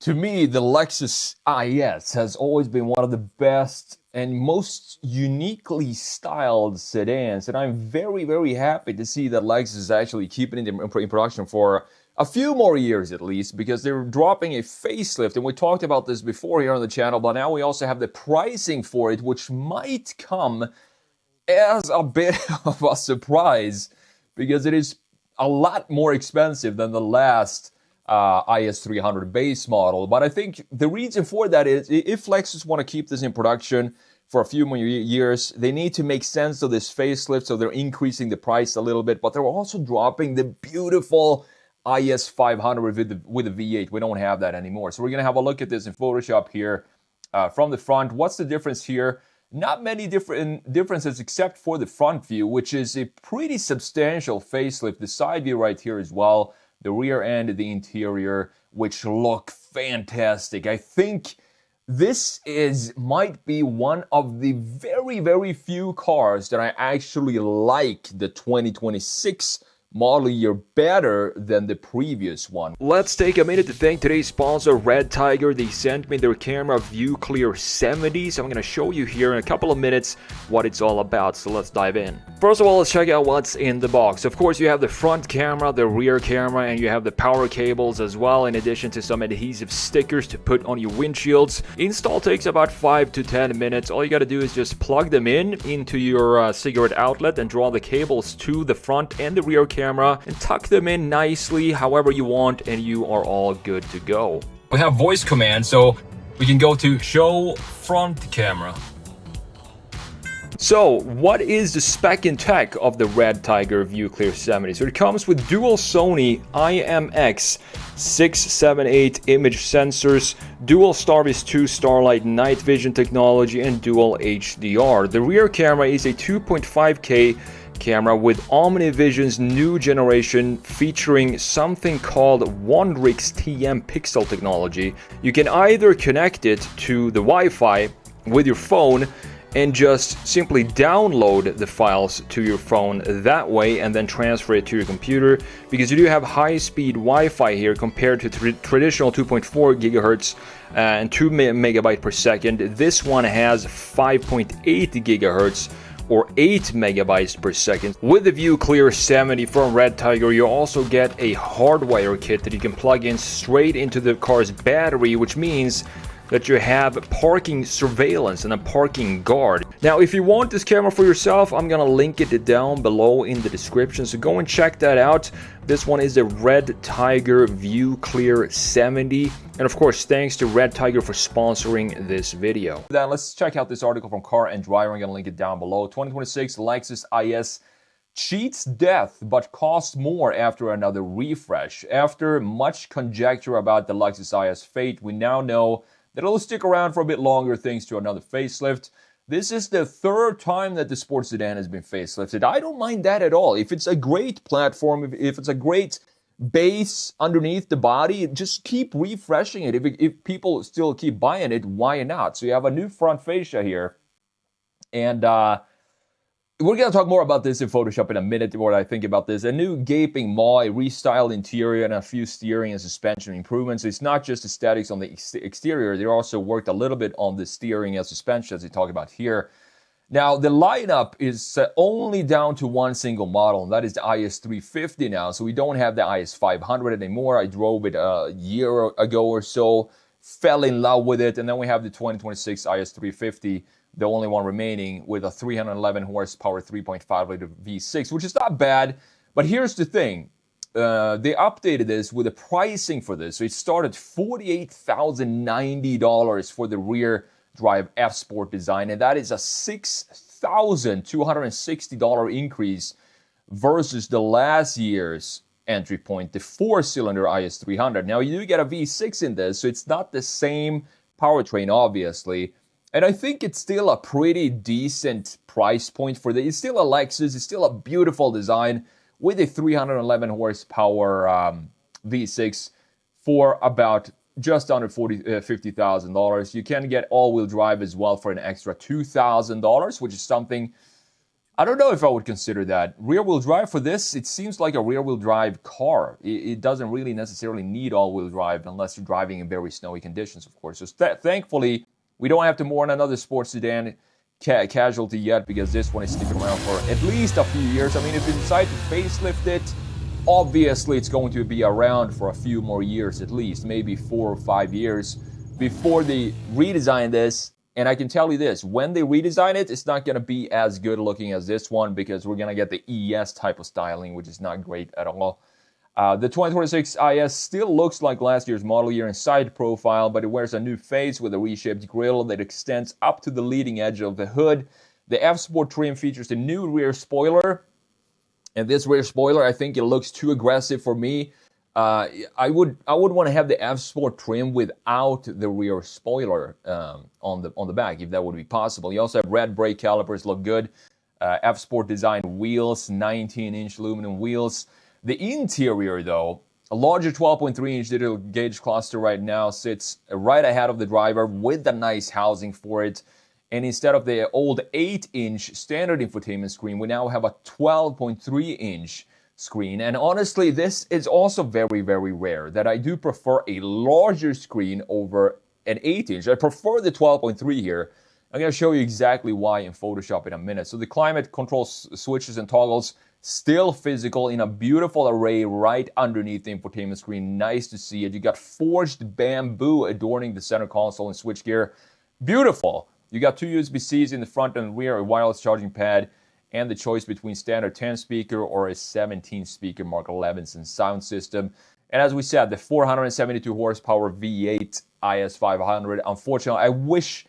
To me, the Lexus IS has always been one of the best and most uniquely styled sedans, and I'm very, very happy to see that Lexus is actually keeping it in production for a few more years at least, because they're dropping a facelift, and we talked about this before here on the channel, but now we also have the pricing for it, which might come as a bit of a surprise, because it is a lot more expensive than the last IS300 base model. But I think the reason for that is, if Lexus want to keep this in production for a few more years, they need to make sense of this facelift, so they're increasing the price a little bit, but they're also dropping the beautiful IS500 with the V8. We don't have that anymore. So we're going to have a look at this in Photoshop here from the front. What's the difference here? Not many differences except for the front view, which is a pretty substantial facelift. The side view right here as well. The rear end, the interior, which look fantastic. I think this might be one of the very, very few cars that I actually like the 2026 model year better than the previous one. Let's take a minute to thank today's sponsor, Redtiger. They sent me their camera View Clear 70, so I'm going to show you here in a couple of minutes what it's all about, so let's dive in. First of all, let's check out what's in the box. Of course, you have the front camera, the rear camera, and you have the power cables as well, in addition to some adhesive stickers to put on your windshields. Install takes about 5 to 10 minutes. All you got to do is just plug them into your cigarette outlet and draw the cables to the front and the rear camera and tuck them in nicely however you want, and you are all good to go. We have voice command, so we can go to show front camera. So what is the spec and tech of the Redtiger View Clear 70? So it comes with dual Sony IMX678 image sensors, dual Starvis 2 Starlight night vision technology, and dual HDR. The rear camera is a 2.5K camera with OmniVision's new generation, featuring something called Wondrix TM Pixel technology. You can either connect it to the Wi-Fi with your phone and just simply download the files to your phone that way and then transfer it to your computer, because you do have high-speed Wi-Fi here compared to traditional 2.4 gigahertz and 2 megabyte per second. This one has 5.8 gigahertz or 8 megabytes per second. With the View Clear 70 from Redtiger, you also get a hardwire kit that you can plug in straight into the car's battery, which means that you have parking surveillance and a parking guard. Now, if you want this camera for yourself, I'm gonna link it down below in the description, so go and check that out. This one is the Redtiger View Clear 70. And of course, thanks to Redtiger for sponsoring this video. Then let's check out this article from Car and Driver. I'm gonna link it down below. 2026 Lexus IS cheats death but costs more after another refresh. After much conjecture about the Lexus IS fate, we now know that it'll stick around for a bit longer thanks to another facelift. This is the third time that the sports sedan has been facelifted. I don't mind that at all. If it's a great platform, if it's a great base underneath the body, just keep refreshing it. If people still keep buying it, why not? So you have a new front fascia here. And we're going to talk more about this in Photoshop in a minute, what I think about this. A new gaping maw, a restyled interior, and a few steering and suspension improvements. It's not just aesthetics on the exterior. They also worked a little bit on the steering and suspension, as we talk about here. Now, the lineup is only down to one single model, and that is the IS350 now. So we don't have the IS500 anymore. I drove it a year ago or so, fell in love with it, and then we have the 2026 IS350, the only one remaining, with a 311 horsepower 3.5 liter V6, which is not bad. But here's the thing. They updated this with the pricing for this. So it started $48,090 for the rear drive F Sport design, and that is a $6,260 increase versus the last year's entry point, the 4-cylinder IS300. Now, you do get a V6 in this, so it's not the same powertrain, obviously. And I think it's still a pretty decent price point for the. It's still a Lexus. It's still a beautiful design with a 311 horsepower V6 for about just under $50,000. You can get all-wheel drive as well for an extra $2,000, which is something I don't know if I would consider that. Rear-wheel drive for this, it seems like a rear-wheel drive car. It doesn't really necessarily need all-wheel drive unless you're driving in very snowy conditions, of course. So thankfully, we don't have to mourn another sports sedan casualty yet, because this one is sticking around for at least a few years. I mean, if you decide to facelift it, obviously it's going to be around for a few more years at least, maybe 4 or 5 years before they redesign this. And I can tell you this, when they redesign it, it's not going to be as good looking as this one, because we're going to get the ES type of styling, which is not great at all. The 2026 IS still looks like last year's model year in side profile, but it wears a new face with a reshaped grille that extends up to the leading edge of the hood. The F-Sport trim features a new rear spoiler, and this rear spoiler, I think it looks too aggressive for me. I would want to have the F-Sport trim without the rear spoiler on the back, if that would be possible. You also have red brake calipers, look good. F-Sport designed wheels, 19-inch aluminum wheels. The interior, though, a larger 12.3-inch digital gauge cluster right now sits right ahead of the driver with a nice housing for it. And instead of the old 8-inch standard infotainment screen, we now have a 12.3-inch screen. And honestly, this is also very, very rare, that I do prefer a larger screen over an 8-inch. I prefer the 12.3 here. I'm going to show you exactly why in Photoshop in a minute. So the climate control switches and toggles, still physical in a beautiful array right underneath the infotainment screen. Nice to see it. You got forged bamboo adorning the center console and switchgear. Beautiful. You got 2 USB-Cs in the front and rear, a wireless charging pad, and the choice between standard 10-speaker or a 17-speaker Mark 11 sound system. And as we said, the 472 horsepower V8 IS500. Unfortunately, I wish,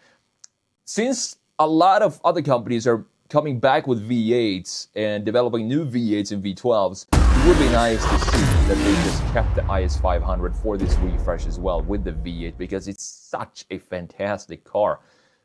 since a lot of other companies are coming back with V8s and developing new V8s and V12s, it would be nice to see that they just kept the IS500 for this refresh as well with the V8, because it's such a fantastic car.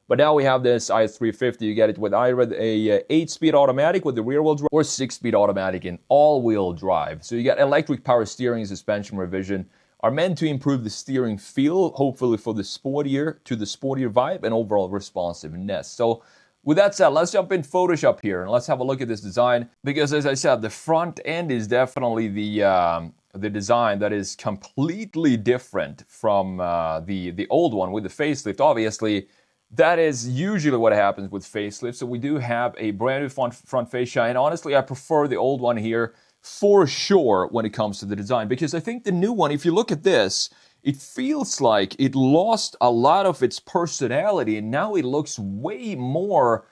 But now we have this IS350. You get it with either a 8-speed automatic with the rear-wheel drive or 6-speed automatic in all-wheel drive. So you got electric power steering and suspension revision. Are meant to improve the steering feel, hopefully for the sportier vibe and overall responsiveness. So with that said, let's jump in Photoshop here and let's have a look at this design. Because as I said, the front end is definitely the design that is completely different from the old one with the facelift. Obviously, that is usually what happens with facelifts. So we do have a brand new front fascia, and honestly, I prefer the old one here for sure when it comes to the design, because I think the new one, if you look at this, it feels like it lost a lot of its personality, and now it looks way more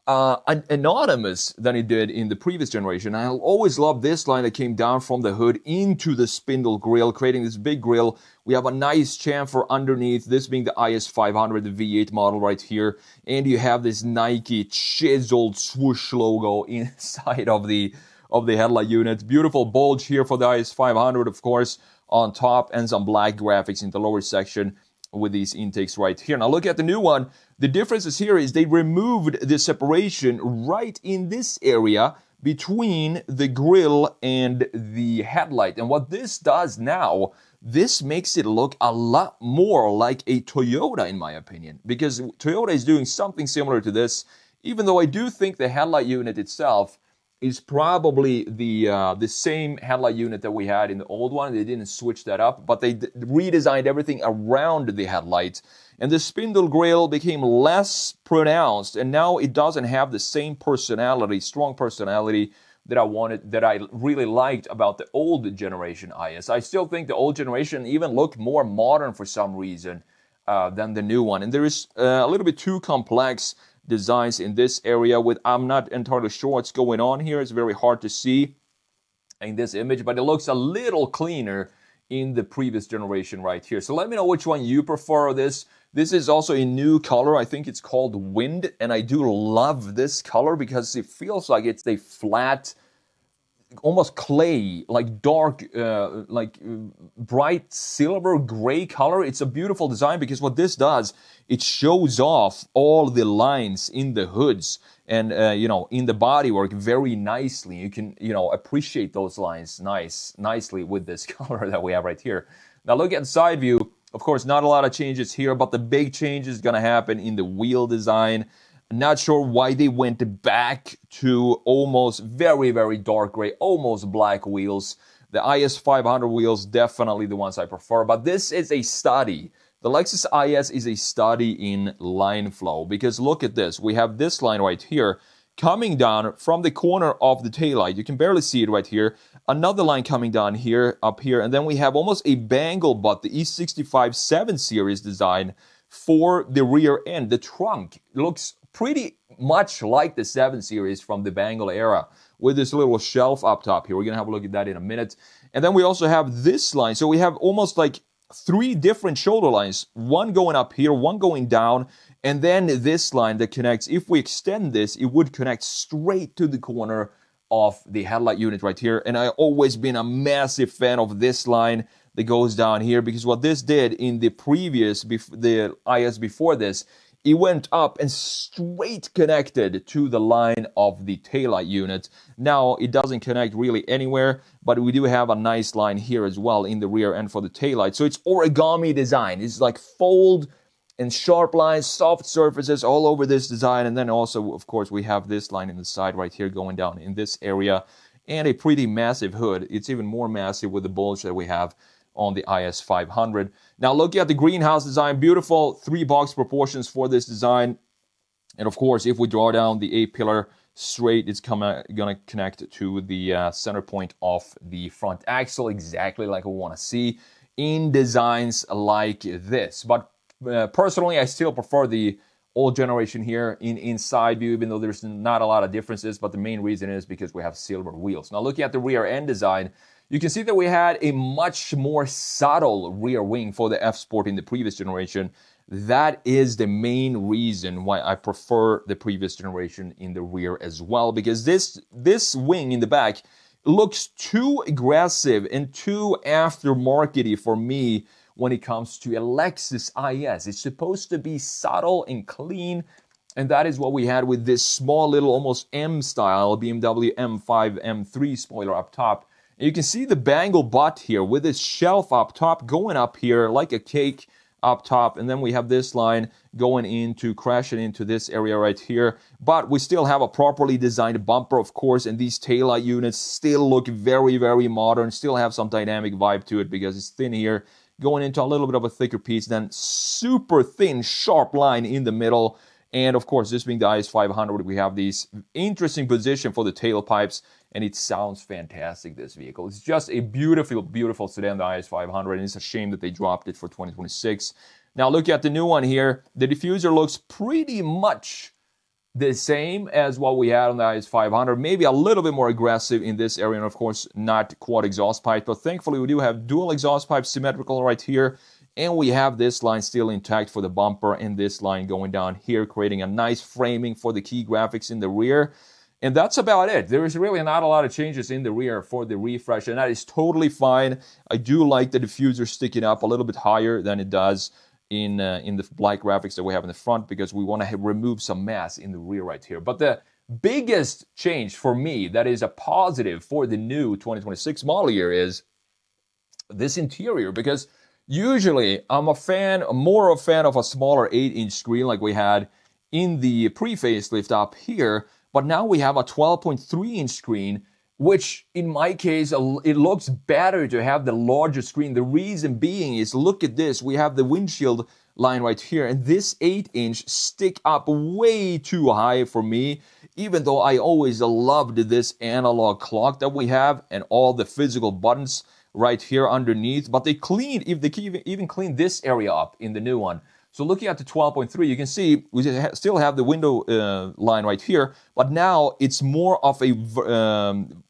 anonymous than it did in the previous generation. I always loved this line that came down from the hood into the spindle grille, creating this big grille. We have a nice chamfer underneath, this being the IS500, the V8 model right here. And you have this Nike chiseled swoosh logo inside of the headlight unit. Beautiful bulge here for the IS500, of course, on top, and some black graphics in the lower section with these intakes right here. Now look at the new one. The differences here is they removed the separation right in this area between the grille and the headlight. And what this does now, this makes it look a lot more like a Toyota, in my opinion, because Toyota is doing something similar to this, even though I do think the headlight unit itself is probably the same headlight unit that we had in the old one. They didn't switch that up, but they redesigned everything around the headlights. And the spindle grille became less pronounced, and now it doesn't have the same personality, strong personality that I really liked about the old generation IS. I still think the old generation even looked more modern for some reason than the new one. And there is a little bit too complex designs in this area with, I'm not entirely sure what's going on here. It's very hard to see in this image, but it looks a little cleaner in the previous generation right here. So let me know which one you prefer. This is also a new color. I think it's called Wind, and I do love this color because it feels like it's a flat, almost clay, like dark, bright silver gray color. It's a beautiful design because what this does, it shows off all the lines in the hoods and in the bodywork very nicely. You can appreciate those lines nicely with this color that we have right here. Now look at side view. Of course, not a lot of changes here, but the big change is going to happen in the wheel design. Not sure why they went back to almost very, very dark gray, almost black wheels. The IS 500 wheels, definitely the ones I prefer. But this is a study. The Lexus IS is a study in line flow. Because look at this. We have this line right here coming down from the corner of the taillight. You can barely see it right here. Another line coming down here, up here. And then we have almost a bangle butt, the E65 7 Series design for the rear end. The trunk looks pretty much like the 7 Series from the Bangle era with this little shelf up top here. We're going to have a look at that in a minute. And then we also have this line. So we have almost like 3 different shoulder lines, one going up here, one going down, and then this line that connects. If we extend this, it would connect straight to the corner of the headlight unit right here. And I've always been a massive fan of this line that goes down here, because what this did in the previous, the IS before this, it went up and straight connected to the line of the taillight unit. Now, it doesn't connect really anywhere, but we do have a nice line here as well in the rear end for the taillight. So it's origami design. It's like fold and sharp lines, soft surfaces all over this design. And then also, of course, we have this line in the side right here going down in this area. And a pretty massive hood. It's even more massive with the bulge that we have on the IS 500. Now looking at the greenhouse design, beautiful 3-box proportions for this design. And of course, if we draw down the A-pillar straight, it's gonna connect to the center point of the front axle, exactly like we want to see in designs like this. But personally, I still prefer the old generation here in inside view, even though there's not a lot of differences. But the main reason is because we have silver wheels. Now looking at the rear end design, you can see that we had a much more subtle rear wing for the F-Sport in the previous generation. That is the main reason why I prefer the previous generation in the rear as well, because this wing in the back looks too aggressive and too aftermarket-y for me when it comes to a Lexus IS. It's supposed to be subtle and clean, and that is what we had with this small little almost M-style BMW M5 M3 spoiler up top. You can see the bangle butt here with this shelf up top going up here like a cake up top. And then we have this line going into, crashing into this area right here. But we still have a properly designed bumper, of course. And these taillight units still look very, very modern. Still have some dynamic vibe to it because it's thin here. Going into a little bit of a thicker piece. Then super thin, sharp line in the middle. And of course, this being the IS 500, we have these interesting position for the tailpipes. And it sounds fantastic, this vehicle. It's just a beautiful, beautiful sedan, the IS 500, and it's a shame that they dropped it for 2026. Now, look at the new one here. The diffuser looks pretty much the same as what we had on the IS 500, maybe a little bit more aggressive in this area, and of course, not quad exhaust pipe, but thankfully, we do have dual exhaust pipes symmetrical right here, and we have this line still intact for the bumper, and this line going down here, creating a nice framing for the key graphics in the rear. And that's about it. There is really not a lot of changes in the rear for the refresh, and that is totally fine. I do like the diffuser sticking up a little bit higher than it does in the black graphics that we have in the front, because we want to remove some mass in the rear right here. But the biggest change for me that is a positive for the new 2026 model year is this interior, because usually I'm more a fan of a smaller 8-inch screen like we had in the pre-facelift up here. But now we have a 12.3-inch screen, which in my case, it looks better to have the larger screen. The reason being is, look at this. We have the windshield line right here, and this 8-inch stick up way too high for me, even though I always loved this analog clock that we have and all the physical buttons right here underneath. But they even cleaned this area up in the new one. So looking at the 12.3, you can see we still have the window line right here, but now it's more of a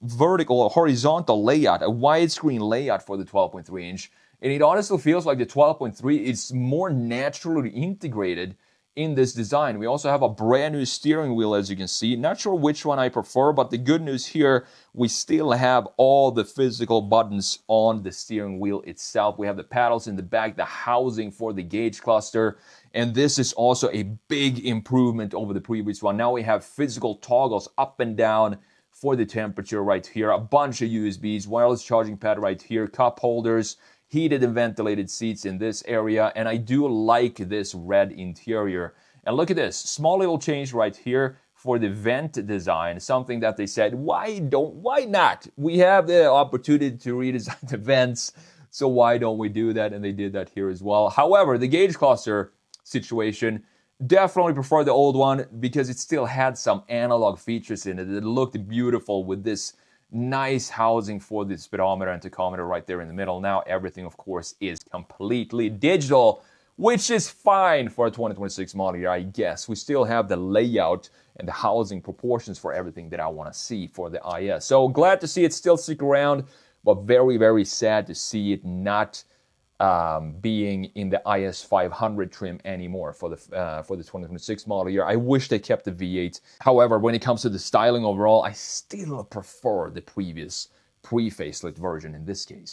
vertical or horizontal layout, a widescreen layout for the 12.3-inch. And it honestly feels like the 12.3 is more naturally integrated in this design. We also have a brand new steering wheel, as you can see. Not sure which one I prefer, but the good news here, we still have all the physical buttons on the steering wheel itself. We have the paddles in the back, the housing for the gauge cluster, and this is also a big improvement over the previous one. Now we have physical toggles up and down for the temperature right here, a bunch of USBs, wireless charging pad right here, cup holders, heated and ventilated seats in this area, and I do like this red interior. And look at this, small little change right here for the vent design, something that they said, why not? We have the opportunity to redesign the vents, so why don't we do that? And they did that here as well. However, the gauge cluster situation, definitely prefer the old one because it still had some analog features in it. It looked beautiful with this nice housing for the speedometer and tachometer right there in the middle. Now everything, of course, is completely digital, which is fine for a 2026 model year, I guess. We still have the layout and the housing proportions for everything that I want to see for the IS. So glad to see it still stick around, but very, very sad to see it not being in the IS 500 trim anymore for the 2026 model year. I wish they kept the V8. However, when it comes to the styling overall, I still prefer the previous pre-facelift version in this case.